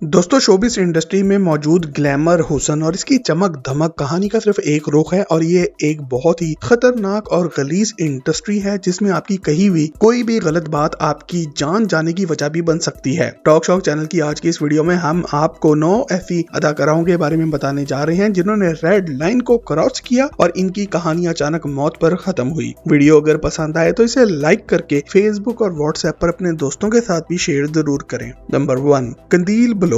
दोस्तों showbiz industry में मौजूद ग्लैमर, हुस्न और इसकी चमक धमक कहानी का सिर्फ एक रुख है और ये एक बहुत ही खतरनाक और गलीज इंडस्ट्री है जिसमें आपकी कही हुई कोई भी गलत बात आपकी जान जाने की वजह भी बन सकती है। टॉक शॉक चैनल की आज की इस वीडियो में हम आपको 9 ऐसी अदाकाराओं के बारे में बताने जा रहे हैं जिन्होंने रेड लाइन को क्रॉस किया और इनकी कहानी अचानक मौत पर खत्म हुई। वीडियो अगर पसंद आए तो इसे लाइक करके फेसबुक और व्हाट्सएप पर अपने दोस्तों के साथ भी शेयर जरूर करें। नंबर 1, कंदील बलोच।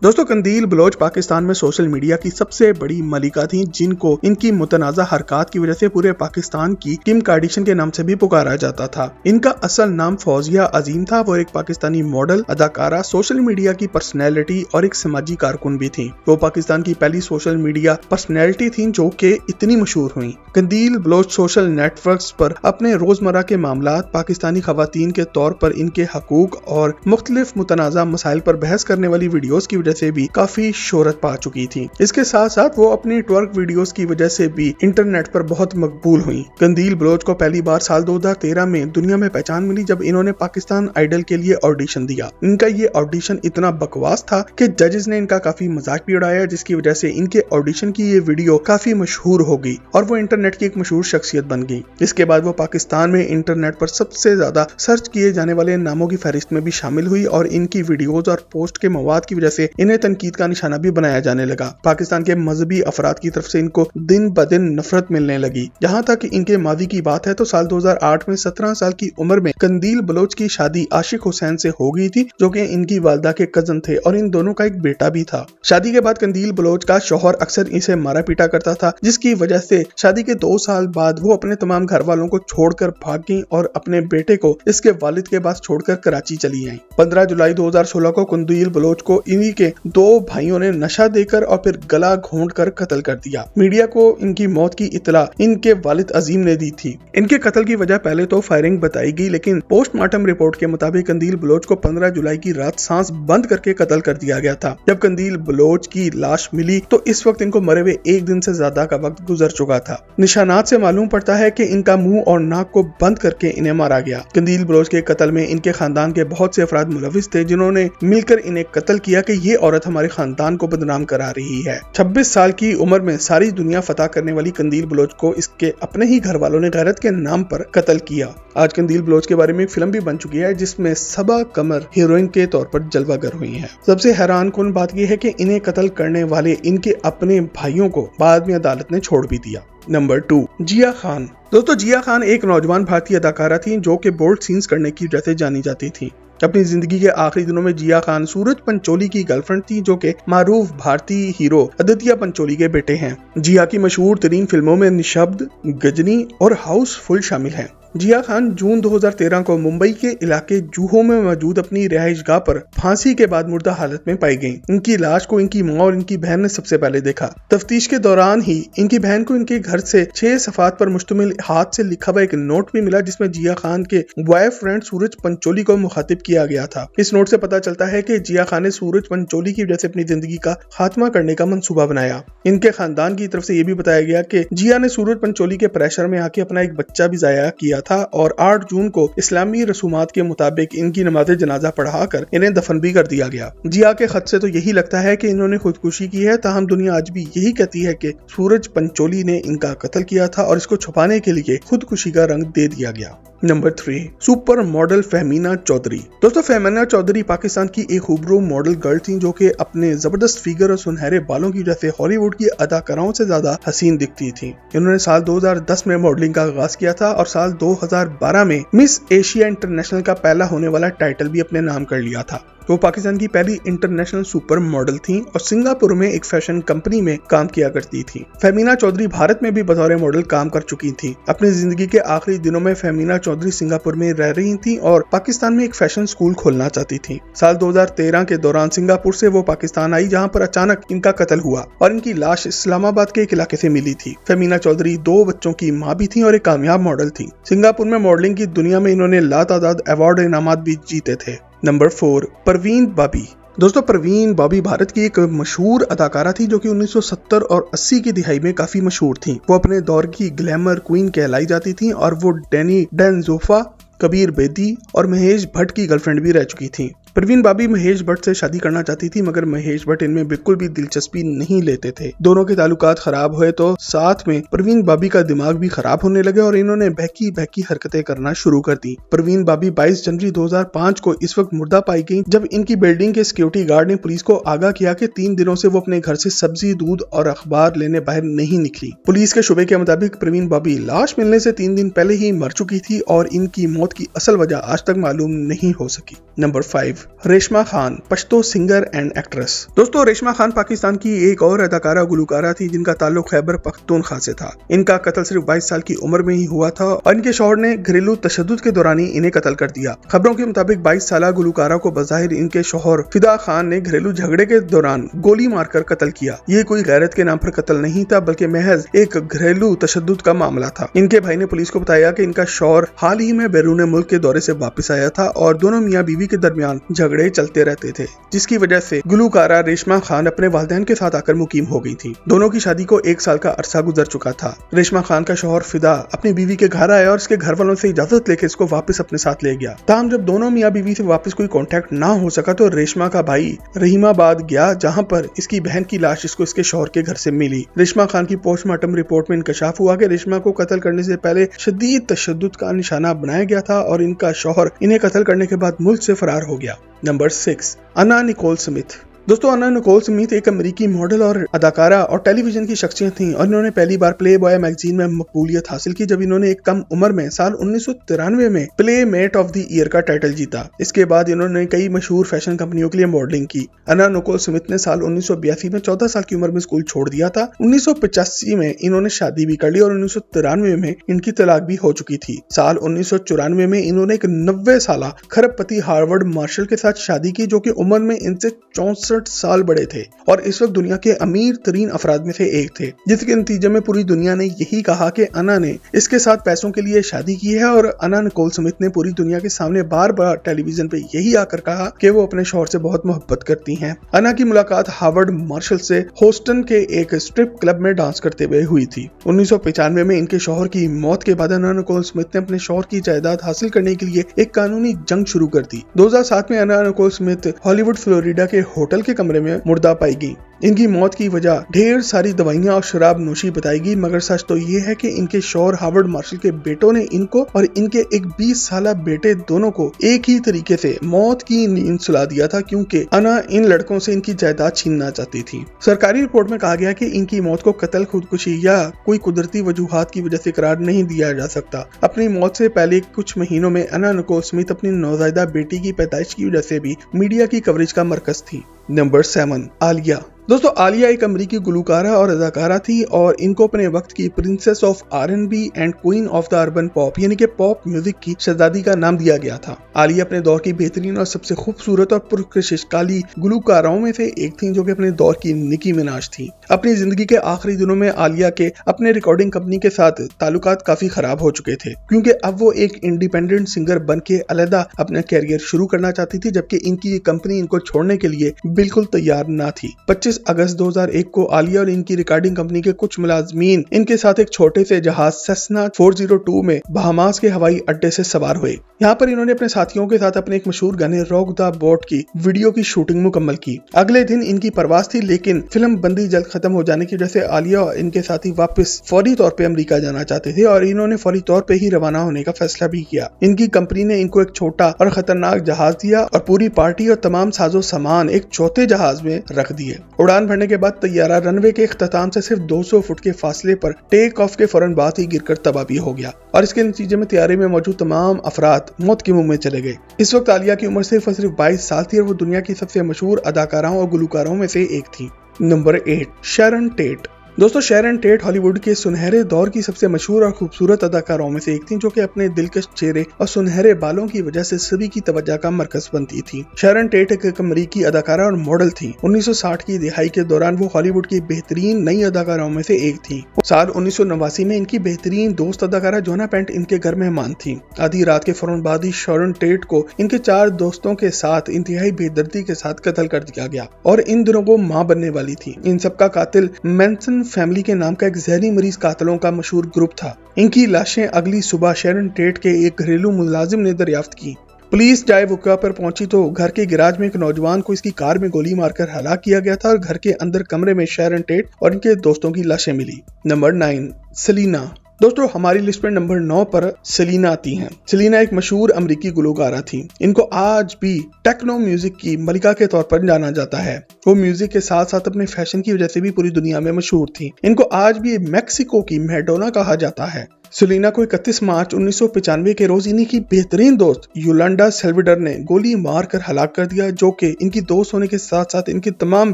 दोस्तों कंदील बलोच पाकिस्तान में सोशल मीडिया की सबसे बड़ी मलिका थी जिनको इनकी मुतनाज़ा हरकत की वजह से पूरे पाकिस्तान की किम कार्दाशियन के नाम से भी पुकारा जाता था। इनका असल नाम फौजिया अजीम था। वो एक पाकिस्तानी मॉडल, अदाकारा, सोशल मीडिया की पर्सनैलिटी और एक समाजी कारकुन भी थी। वो पाकिस्तान की पहली सोशल मीडिया पर्सनैलिटी थी जो कि इतनी मशहूर हुई। कंदील बलोच सोशल नेटवर्क्स पर अपने रोजमर्रा के मामलात, पाकिस्तानी खवातीन के तौर पर इनके हकूक और मुख्तलिफ मुतनाज़ा मसाइल पर बहस करने वाली वीडियोस की वजह से भी काफी शोहरत पा चुकी थी। इसके साथ साथ वो अपनी ट्वर्क वीडियोस की वजह से भी इंटरनेट पर बहुत मकबूल हुई। कंदील बलोच को पहली बार साल 2013 में दुनिया में पहचान मिली जब इन्होंने पाकिस्तान आइडल के लिए ऑडिशन दिया। इनका ये ऑडिशन इतना बकवास था कि जजेस ने इनका काफी मजाक भी उड़ाया, जिसकी वजह से इनके ऑडिशन की ये वीडियो काफी मशहूर हो गई और वो इंटरनेट की एक मशहूर शख्सियत बन गई। इसके बाद वो पाकिस्तान में इंटरनेट पर सबसे ज्यादा सर्च किए जाने वाले नामों की फहरिस्त में भी शामिल हुई और इनकी वीडियोज और पोस्ट के मवाद की वजह से इन्हें तनकीद का निशाना भी बनाया जाने लगा। पाकिस्तान के मजहबी अफराद की तरफ से इनको दिन ब दिन नफरत मिलने लगी। जहाँ तक इनके मादी की बात है तो साल 2008 में 17 साल की उम्र में कंदील बलोच की शादी आशिक हुसैन से हो गई थी जो कि इनकी वालदा के कजन थे और इन दोनों का एक बेटा भी था। शादी के बाद कंदील बलोच का शौहर अक्सर इसे मारा पीटा करता था, जिसकी वजह से शादी के 2 साल बाद वो अपने तमाम घर वालों को छोड़कर भाग गई और अपने बेटे को इसके वालिद के पास छोड़कर कराची चली आई। 15 जुलाई 2016 को कंदील बलोच को इन्हीं के 2 भाइयों ने नशा देकर और फिर गला घोंट कर कत्ल कर दिया। मीडिया को इनकी मौत की इतला इनके वालिद अजीम ने दी थी। इनके कत्ल की वजह पहले तो फायरिंग बताई गई, लेकिन पोस्टमार्टम रिपोर्ट के मुताबिक कंदील बलोच को 15 जुलाई की रात सांस बंद करके कत्ल कर दिया गया था। जब कंदील बलोच की लाश मिली तो इस वक्त इनको मरे हुए 1 दिन से ज्यादा का वक्त गुजर चुका था। निशानात से मालूम पड़ता है कि इनका मुंह और नाक को बंद करके इन्हें मारा गया। कंदील बलोच के कत्ल में इनके खानदान के बहुत से अफराद मुलविस थे जिन्होंने मिलकर इन्हें कत्ल किया कि ये औरत हमारे खानदान को बदनाम करा रही है। 26 साल की उम्र में सारी दुनिया फतह करने वाली कंदील बलोच को इसके अपने ही घर वालों ने गैरत के नाम पर कत्ल किया। आज कंदील बलोच के बारे में एक फिल्म भी बन चुकी है जिसमें सबा कमर हीरोइन के तौर पर जलवागर हुई है। सबसे हैरान कुन बात यह है कि इन्हें कत्ल करने वाले इनके अपने भाइयों को बाद में अदालत ने छोड़ भी दिया। नंबर 2, जिया खान। दोस्तों जिया खान एक नौजवान भारतीय अदाकारा थी जो कि बोल्ड सीन्स करने की वजह से जानी जाती थी। अपनी जिंदगी के आखिरी दिनों में जिया खान सूरज पंचोली की गर्लफ्रेंड थी जो कि मारूफ भारतीय हीरो आदित्य पंचोली के बेटे हैं। जिया की मशहूर तरीन फिल्मों में निशब्द, गजनी और हाउसफुल शामिल हैं। जिया खान जून 2013 को मुंबई के इलाके जूहू में मौजूद अपनी रिहाइशगाह पर फांसी के बाद मुर्दा हालत में पाई गईं। इनकी लाश को इनकी मां और इनकी बहन ने सबसे पहले देखा। तफ्तीश के दौरान ही इनकी बहन को इनके घर से 6 सफ़ात पर मुश्तमिल हाथ से लिखा हुआ एक नोट भी मिला जिसमें जिया खान के बॉयफ्रेंड सूरज पंचोली को मुखातिब किया गया था। इस नोट से पता चलता है कि जिया खान ने सूरज पंचोली की वजह से अपनी जिंदगी का खात्मा करने का मंसूबा बनाया। इनके खानदान की तरफ से यह भी बताया गया कि जिया ने सूरज पंचोली के प्रेशर में आके अपना एक बच्चा भी जाया किया था और 8 जून को इस्लामी रसूमात के मुताबिक इनकी नमाज जनाजा पढ़ाकर इन्हें दफन भी कर दिया गया। जिया के खत से तो यही लगता है कि इन्होंने खुदकुशी की है, ताहम दुनिया आज भी यही कहती है कि सूरज पंचोली ने इनका कत्ल किया था और इसको छुपाने के लिए खुदकुशी का रंग दे दिया गया। Number 3, super model Fahmina Chaudhry. दोस्तों फहमीना चौधरी पाकिस्तान की एक खूबरू मॉडल गर्ल थी जो कि अपने जबरदस्त फिगर और सुनहरे बालों की वजह से हॉलीवुड की अदाकाराओं से ज्यादा हसीन दिखती थी। इन्होंने साल 2010 में मॉडलिंग का आगाज किया था और साल 2012 में मिस एशिया इंटरनेशनल का पहला होने वाला टाइटल भी अपने नाम कर लिया था। वो पाकिस्तान की पहली इंटरनेशनल सुपर मॉडल थी और सिंगापुर में एक फैशन कंपनी में काम किया करती थी। फहमीना चौधरी भारत में भी बतौर मॉडल काम कर चुकी थी। अपनी जिंदगी के आखिरी दिनों में फहमीना चौधरी सिंगापुर में रह रही थी और पाकिस्तान में एक फैशन स्कूल खोलना चाहती थी। साल 2013 के दौरान सिंगापुर से वो पाकिस्तान आई जहाँ पर अचानक इनका कत्ल हुआ और इनकी लाश इस्लामाबाद के एक इलाके से मिली थी। फहमीना चौधरी 2 बच्चों की माँ भी थी और एक कामयाब मॉडल थी। सिंगापुर में मॉडलिंग की दुनिया में इन्होंने लातादाद अवार्ड और इनामात भी जीते थे। नंबर 4, परवीन बॉबी। दोस्तों परवीन बॉबी भारत की एक मशहूर अदाकारा थी जो कि 1970 और 80 की दिहाई में काफी मशहूर थी। वो अपने दौर की ग्लैमर क्वीन कहलाई जाती थी और वो डैनी डेंजोफा, कबीर बेदी और महेश भट्ट की गर्लफ्रेंड भी रह चुकी थी। परवीन बाबी महेश भट्ट से शादी करना चाहती थी, मगर महेश भट्ट इनमें बिल्कुल भी दिलचस्पी नहीं लेते थे। दोनों के ताल्लुकात खराब हुए तो साथ में परवीन बाबी का दिमाग भी खराब होने लगे और इन्होंने बहकी बहकी हरकतें करना शुरू कर दी। परवीन बाबी 22 जनवरी 2005 को इस वक्त मुर्दा पाई गई जब इनकी बिल्डिंग के सिक्योरिटी गार्ड ने पुलिस को आगाह किया कि 3 दिनों से वो अपने घर से सब्जी, दूध और अखबार लेने बाहर नहीं निकली। पुलिस के शुबे के मुताबिक परवीन बाबी लाश मिलने से 3 दिन पहले ही मर चुकी थी और इनकी मौत की असल वजह आज तक मालूम नहीं हो सकी। Number 5, Reshma Khan, Pashto singer and actress. दोस्तों, रेशमा खान पाकिस्तान की एक और अदाकारा गुलकारा थी जिनका ताल्लुक खैबर पख्तूनख्वा से था। इनका कत्ल सिर्फ 22 साल की उम्र में ही हुआ था और इनके शौहर ने घरेलू तशद्दुद के दौरान ही इन्हें कत्ल कर दिया। खबरों के मुताबिक 22 साल गुलकारा को बज़ाहिर इनके शौहर फिदा खान ने घरेलू झगड़े के दौरान गोली मारकर कत्ल किया। ये कोई गैरत के नाम पर कत्ल नहीं था बल्कि महज एक घरेलू तशद्दुद का मामला था। इनके भाई ने पुलिस को बताया कि इनका शौहर हाल ही में बैरून मुल्क के दौरे से वापस आया था और दोनों मियां बीवी के दरमियान झगड़े चलते रहते थे, जिसकी वजह से गुलकारा रेशमा खान अपने वालिदैन के साथ आकर मुकीम हो गई थी। दोनों की शादी को 1 साल का अरसा गुजर चुका था। रेशमा खान का शौहर फिदा अपनी बीवी के घर आया और इसके घर वालों से इजाजत लेकर इसको वापस अपने साथ ले गया। ताहम जब दोनों मियां बीवी से वापस कोई कांटेक्ट ना हो सका तो रेशमा का भाई रहीमाबाद गया, जहां पर इसकी बहन की लाश इसको इसके शौहर के घर से मिली। रेशमा खान की पोस्टमार्टम रिपोर्ट में इंकशाफ हुआ कि रेशमा को कत्ल करने से पहले शदीद तशद्दुद का निशाना बनाया गया था और इनका शौहर इन्हें कत्ल करने के बाद मुल्क से फरार हो गया। नंबर 6, अन्ना निकोल स्मिथ। दोस्तों, अन्ना निकोल स्मिथ एक अमेरिकी मॉडल और अदाकारा और टेलीविजन की शख्सियत थी और इन्होंने पहली बार प्ले बॉय मैगजीन में मकबूलियत हासिल की जब इन्होंने एक कम उम्र में साल 1993 में playmate of the year का टाइटल जीता। इसके बाद इन्होंने कई मशहूर फैशन कंपनियों के लिए मॉडलिंग की। अन्ना निकोल स्मिथ ने साल 1982 में 14 साल की उम्र में स्कूल छोड़ दिया था। 1985 में इन्होंने शादी भी कर ली और 1993 में इनकी तलाक भी हो चुकी थी। साल 1994 में इन्होंने एक 90 साल खरबपति हार्वर्ड मार्शल के साथ शादी की, जो कि उम्र में इनसे 64 साल बड़े थे और इस वक्त दुनिया के अमीर तरीन अफराद में से एक थे, जिसके नतीजे में पूरी दुनिया ने यही कहा कि अन्ना ने इसके साथ पैसों के लिए शादी की है। और अन्ना निकोल स्मिथ ने पूरी दुनिया के सामने बार बार टेलीविजन पे यही आकर कहा कि वो अपने शौहर से बहुत मोहब्बत करती हैं। अन्ना की मुलाकात हार्वर्ड मार्शल से होस्टन के एक स्ट्रिप क्लब में डांस करते हुए हुई थी। 1995 में इनके शौहर की मौत के बाद अन्ना निकोल स्मिथ ने अपने शौहर की जायदाद हासिल करने के लिए एक कानूनी जंग शुरू कर दी। 2007 में अन्ना निकोल स्मिथ हॉलीवुड फ्लोरिडा के होटल के कमरे में मुर्दा पाई गई। इनकी मौत की वजह ढेर सारी दवाइयां और शराब नोशी बताई गई, मगर सच तो ये है कि इनके शौहर हार्वर्ड मार्शल के बेटों ने इनको और इनके एक 20 साल बेटे दोनों को एक ही तरीके से मौत की नींद सुला दिया था, क्योंकि अन्ना इन लड़कों से इनकी जायदाद छीनना चाहती थी। सरकारी रिपोर्ट में कहा गया कि इनकी मौत को कत्ल, खुदकुशी या कोई कुदरती वजूहात की वजह से करार नहीं दिया जा सकता। अपनी मौत से पहले कुछ महीनों में अन्ना निकोल स्मिथ अपनी नौज़ायदा बेटी की पैदाइश की वजह से भी मीडिया की कवरेज का मरकज थी। नंबर 7, आलिया। दोस्तों, आलिया एक अमेरिकी गुलकारा और अदाकारा थी और इनको अपने वक्त की princess of R&B and queen of the urban pop यानी कि पॉप म्यूजिक की शहजादी का नाम दिया गया था। आलिया अपने दौर की बेहतरीन और सबसे खूबसूरत और पुरकशिश काली गुलकाराओं में से एक थी, जो कि अपने दौर की निकी मिनाज थी। अपनी जिंदगी के आखिरी दिनों में आलिया के अपने रिकॉर्डिंग कंपनी के साथ ताल्लुकात काफी खराब हो चुके थे, क्योंकि अब वो एक इंडिपेंडेंट सिंगर बन के अलहदा अपना कैरियर शुरू करना चाहती थी, जबकि इनकी कंपनी इनको छोड़ने के लिए बिल्कुल तैयार ना थी। 25 अगस्त 2001 को आलिया और इनकी रिकॉर्डिंग कंपनी के कुछ मुलाजमीन इनके साथ एक छोटे से जहाज सेस्ना 402 में बहामास के हवाई अड्डे से सवार हुए। यहाँ पर इन्होंने अपने साथियों के साथ अपने एक मशहूर गाने रॉक द बोट की वीडियो की शूटिंग मुकम्मल की। अगले दिन इनकी परवाज थी, लेकिन फिल्म बंदी जल्द खत्म हो जाने की वजह से आलिया और इनके साथी वापस फौरी तौर पे अमेरिका जाना चाहते थे और इन्होंने फौरी तौर पे ही रवाना होने का फैसला भी किया। इनकी कंपनी ने इनको एक छोटा और खतरनाक जहाज दिया और पूरी पार्टी और तमाम साजो सामान एक चौथे जहाज में रख दिए। उड़ान भरने के बाद तैयारा रनवे के इख्तिताम से सिर्फ 200 फुट के फासले पर टेक ऑफ के फौरन बाद ही गिरकर तबाह भी हो गया और इसके नतीजे में तैयारे में मौजूद तमाम अफराद मौत के मुंह में चले गए। इस वक्त आलिया की उम्र सिर्फ 22 साल थी और वो दुनिया की सबसे मशहूर अदाकाराओं और गुलकारों में से एक थी। Number 8, Sharon TET. दोस्तों, शैरन टेट हॉलीवुड के सुनहरे दौर की सबसे मशहूर और खूबसूरत अदाकारों में से एक थी, जो कि अपने दिलकश चेहरे और सुनहरे बालों की वजह से सभी की तवज्जो का मरकज बनती थी। शैरन टेट एक अमेरिकी अदाकारा और मॉडल थी। 1960 की दिहाई के दौरान वो हॉलीवुड की बेहतरीन नई अदाकाराओं में से एक थी। साल 1989 में इनकी बेहतरीन दोस्त अदाकारा जोना पेंट इनके घर मेहमान थी। आधी रात के फौरन बाद ही शैरन टेट को इनके 4 दोस्तों के साथ इंतहाई बेदर्दी के साथ कत्ल कर दिया गया और इन दिनों वो मां बनने वाली थी। इन सबका कातिल मैनसन फैमिली के नाम का एक जहरी मरीज कातलों का मशहूर ग्रुप था। इनकी लाशें अगली सुबह शैरन टेट के एक घरेलू मुलाजिम ने दरियाफ्त की। पुलिस जायवुका पर पहुंची तो घर के गैराज में एक नौजवान को इसकी कार में गोली मारकर हलाक किया गया था और घर के अंदर कमरे में शैरन टेट और इनके दोस्तों की लाशें मिली। Number 9, Selina. दोस्तों हमारी लिस्ट में नंबर 9 पर सेलिना आती हैं। सेलिना एक मशहूर अमेरिकी गुलकारा थी। इनको आज भी टेक्नो म्यूजिक की मलिका के तौर पर जाना जाता है। वो म्यूजिक के साथ साथ अपने फैशन की वजह से भी पूरी दुनिया में मशहूर थी। इनको आज भी मेक्सिको की मैडोना कहा जाता है। सेलिना को 31 मार्च 1995 के रोज इन्हीं की बेहतरीन दोस्त योलांडा सेल्वेडर ने गोली मारकर हलाक कर दिया, जो कि इनकी दोस्त होने के साथ साथ इनके तमाम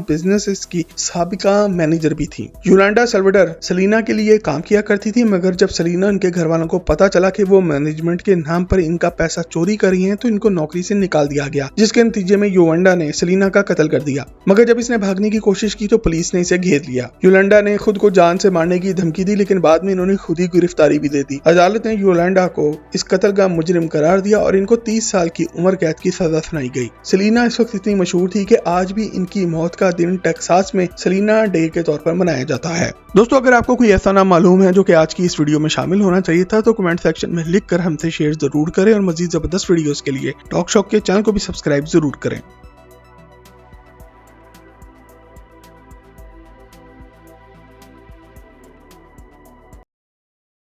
बिजनेसेस की साबिका मैनेजर भी थी। योलांडा सेल्वेडर सेलिना के लिए काम किया करती थी, मगर जब सेलिना इनके घर वालों को पता चला कि वो मैनेजमेंट के नाम पर इनका पैसा चोरी कर रही है तो इनको नौकरी से निकाल दिया गया, जिसके नतीजे में योलांडा ने सेलिना का कत्ल कर दिया। मगर जब इसने भागने की कोशिश की तो पुलिस ने इसे घेर लिया। योलांडा ने खुद को जान से मारने की धमकी दी, लेकिन बाद में इन्होंने खुद ही गिरफ्तारी भी दे दी। अदालत ने योलांडा को इस कत्ल का मुजरिम करार दिया और इनको 30 साल की उम्र कैद की सजा सुनाई गई। सेलिना इस वक्त इतनी मशहूर थी कि आज भी इनकी मौत का दिन टेक्सास में सेलिना डे के तौर पर मनाया जाता है। दोस्तों अगर आपको कोई ऐसा नाम मालूम है जो कि आज की इस वीडियो में शामिल होना चाहिए था तो कमेंट सेक्शन में लिख कर हमसे शेयर जरूर करें और मजीद जबरदस्त वीडियोस के लिए टॉक शॉक के चैनल को भी सब्सक्राइब जरूर करें।